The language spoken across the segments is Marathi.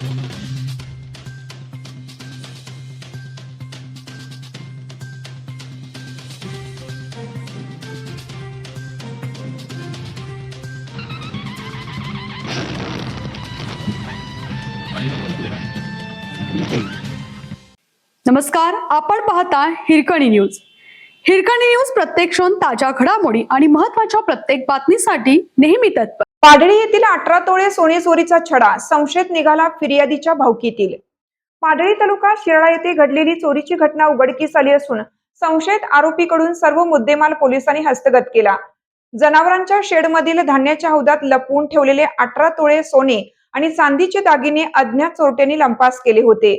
नमस्कार, आपण पाहता हिरकणी न्यूज. हिरकणी न्यूज प्रत्येक क्षण ताज्या घडामोडी आणि महत्त्वाच्या प्रत्येक बातमीसाठी नेहमी तत्पर. पाडळी येथील 18 तोळे सोने चोरीचा छडा संशयित निघाला फिर्यादीच्या भावकीतील. पाडळी तालुका शिराळा येथे घडलेली चोरीची घटना उघडकीस आली असून संशयित आरोपीकडून सर्व मुद्देमाल पोलिसांनी हस्तगत केला. जनावरांच्या शेडमधील धान्याच्या हौदात लपवून ठेवलेले 18 तोळे सोने आणि चांदीचे दागिने अज्ञात चोरट्यांनी लंपास केले होते.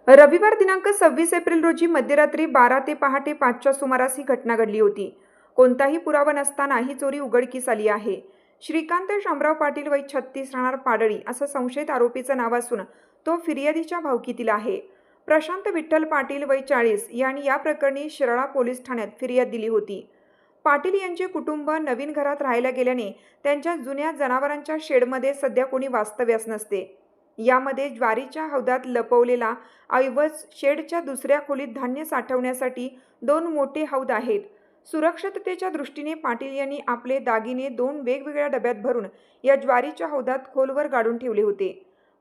रविवार दिनांक 26 एप्रिल रोजी मध्यरात्री 12 ते पहाटे 5च्या सुमारास ही घटना घडली होती. कोणताही पुरावा नसताना ही चोरी उघडकीस आली आहे. श्रीकांत शामराव पाटील वय 36 राहणार पाडळी असं संशयित आरोपीचं नाव असून तो फिर्यादीच्या भावकीतील आहे. प्रशांत विठ्ठल पाटील वय 40 यांनी या प्रकरणी शिराळा पोलीस ठाण्यात फिर्याद दिली होती. पाटील यांचे कुटुंब नवीन घरात राहायला गेल्याने त्यांच्या जुन्या जनावरांच्या शेडमध्ये सध्या कोणी वास्तव्यास नसते. यामध्ये ज्वारीच्या हौदात लपवलेला ऐवज शेडच्या दुसऱ्या खोलीत धान्य साठवण्यासाठी 2 मोठे हौद आहेत. सुरक्षिततेच्या दृष्टीने पाटील यांनी आपले दागिने 2 वेगवेगळ्या डब्यात भरून या ज्वारीच्या हौदात खोलवर गाडून ठेवले होते.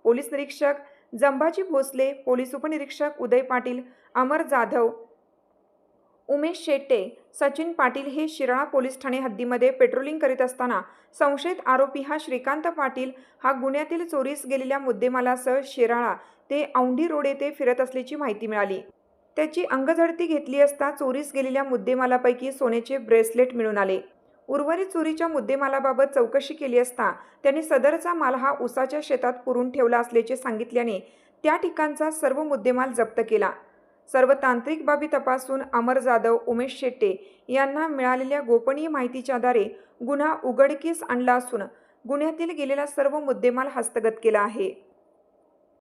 पोलीस निरीक्षक जंबाजी भोसले, पोलीस उपनिरीक्षक उदय पाटील, अमर जाधव, उमेश शेट्टे, सचिन पाटील हे शिराळा पोलीस ठाणे हद्दीमध्ये पेट्रोलिंग करीत असताना संशयित आरोपी हा श्रीकांत पाटील हा गुन्ह्यातील चोरीस गेलेल्या मुद्देमालासह शिराळा ते औंढी रोड येथे फिरत असल्याची माहिती मिळाली. त्याची अंगझडती घेतली असता चोरीस गेलेल्या मुद्देमालापैकी सोन्याचे ब्रेसलेट मिळून आले. उर्वरित चोरीच्या मुद्देमालाबाबत चौकशी केली असता त्यांनी सदरचा माल हा उसाच्या शेतात पुरून ठेवला असल्याचे सांगितल्याने त्या ठिकाणचा सर्व मुद्देमाल जप्त केला. सर्व तांत्रिक बाबी तपासून अमर जाधव, उमेश शेट्टे यांना मिळालेल्या गोपनीय माहितीच्या आधारे गुन्हा उघडकीस आणला असून गुन्ह्यातील गेलेला सर्व मुद्देमाल हस्तगत केला आहे.